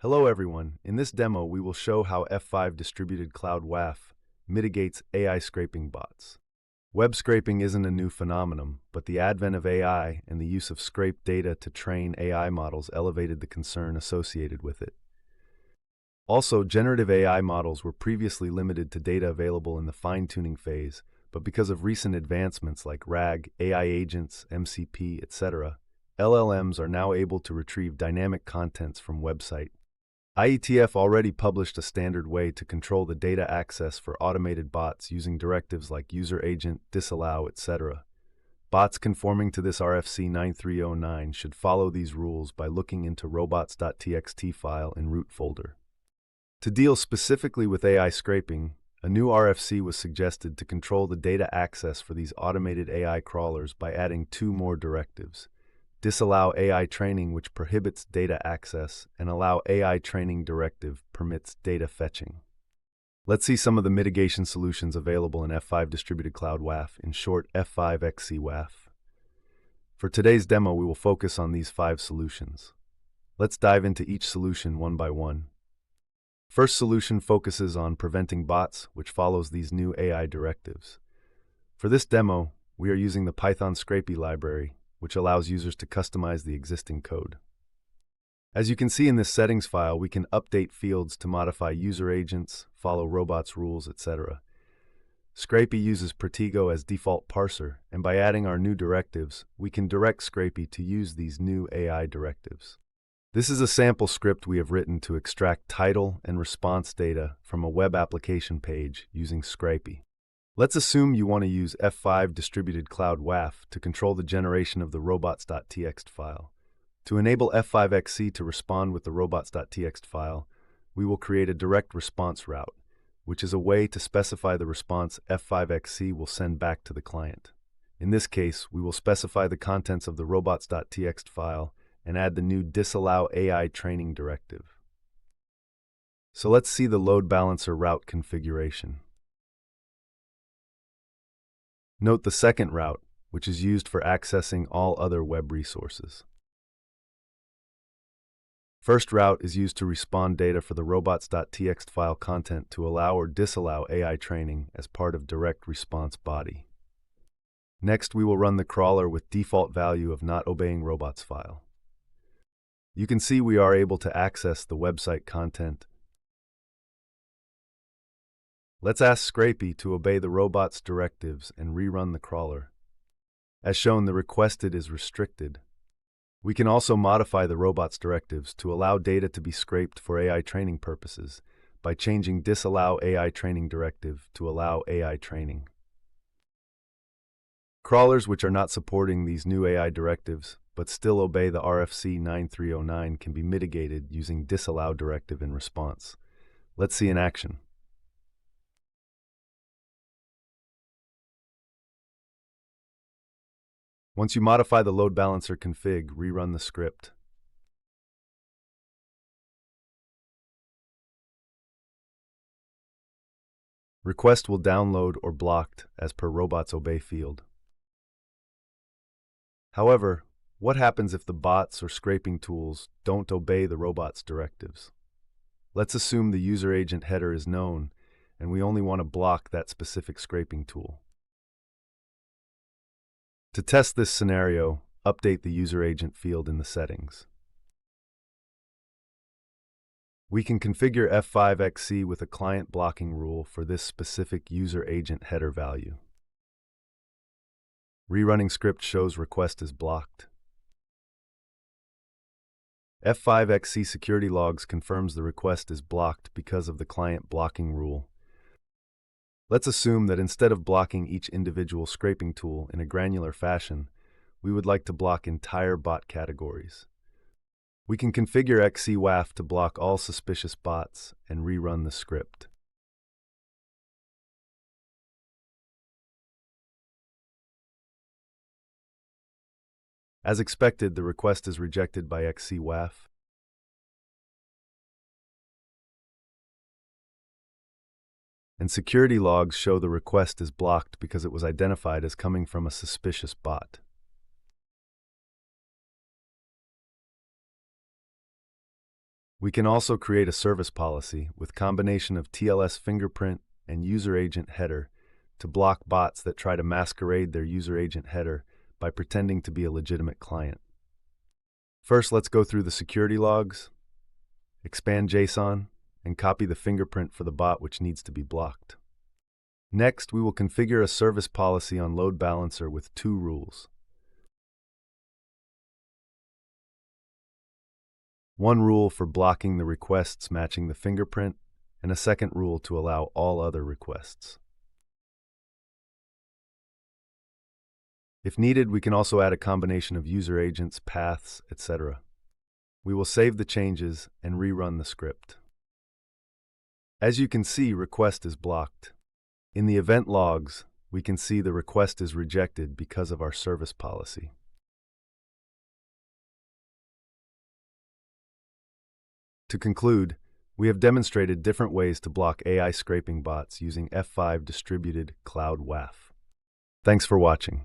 Hello everyone, in this demo we will show how F5 Distributed Cloud WAF mitigates AI scraping bots. Web scraping isn't a new phenomenon, but the advent of AI and the use of scraped data to train AI models elevated the concern associated with it. Also, generative AI models were previously limited to data available in the fine-tuning phase, but because of recent advancements like RAG, AI agents, MCP, etc., LLMs are now able to retrieve dynamic contents from websites. IETF already published a standard way to control the data access for automated bots using directives like user agent, disallow, etc. Bots conforming to this RFC 9309 should follow these rules by looking into robots.txt file in root folder. To deal specifically with AI scraping, a new RFC was suggested to control the data access for these automated AI crawlers by adding two more directives. Disallow AI training, which prohibits data access, and allow AI training directive permits data fetching. Let's see some of the mitigation solutions available in F5 Distributed Cloud WAF, in short F5 WAF. For today's demo, we will focus on these 5 solutions. Let's dive into each solution one by one. First solution focuses on preventing bots, which follows these new AI directives. For this demo, we are using the Python Scrapy library, which allows users to customize the existing code. As you can see in this settings file, we can update fields to modify user agents, follow robots rules, etc. Scrapy uses Protego as default parser, and by adding our new directives, we can direct Scrapy to use these new AI directives. This is a sample script we have written to extract title and response data from a web application page using Scrapy. Let's assume you want to use F5 Distributed Cloud WAF to control the generation of the robots.txt file. To enable F5XC to respond with the robots.txt file, we will create a direct response route, which is a way to specify the response F5XC will send back to the client. In this case, we will specify the contents of the robots.txt file and add the new disallow AI training directive. So let's see the load balancer route configuration. Note the second route, which is used for accessing all other web resources. First route is used to respond data for the robots.txt file content to allow or disallow AI training as part of direct response body. Next, we will run the crawler with default value of not obeying robots file. You can see we are able to access the website content. Let's ask Scrapy to obey the robot's directives and rerun the crawler. As shown, the requested is restricted. We can also modify the robot's directives to allow data to be scraped for AI training purposes by changing disallow AI training directive to allow AI training. Crawlers which are not supporting these new AI directives but still obey the RFC 9309 can be mitigated using disallow directive in response. Let's see in action. Once you modify the load balancer config, rerun the script. Request will download or blocked as per robots obey field. However, what happens if the bots or scraping tools don't obey the robot's directives? Let's assume the user agent header is known and we only want to block that specific scraping tool. To test this scenario, update the user agent field in the settings. We can configure F5XC with a client blocking rule for this specific user agent header value. Rerunning script shows request is blocked. F5XC security logs confirms the request is blocked because of the client blocking rule. Let's assume that instead of blocking each individual scraping tool in a granular fashion, we would like to block entire bot categories. We can configure XC-WAF to block all suspicious bots and rerun the script. As expected, the request is rejected by XC-WAF. And security logs show the request is blocked because it was identified as coming from a suspicious bot. We can also create a service policy with combination of TLS fingerprint and user agent header to block bots that try to masquerade their user agent header by pretending to be a legitimate client. First, let's go through the security logs, expand JSON, and copy the fingerprint for the bot which needs to be blocked. Next, we will configure a service policy on load balancer with 2 rules. One rule for blocking the requests matching the fingerprint, and a second rule to allow all other requests. If needed, we can also add a combination of user agents, paths, etc. We will save the changes and rerun the script. As you can see, request is blocked. In the event logs, we can see the request is rejected because of our service policy. To conclude, we have demonstrated different ways to block AI scraping bots using F5 Distributed Cloud WAF. Thanks for watching.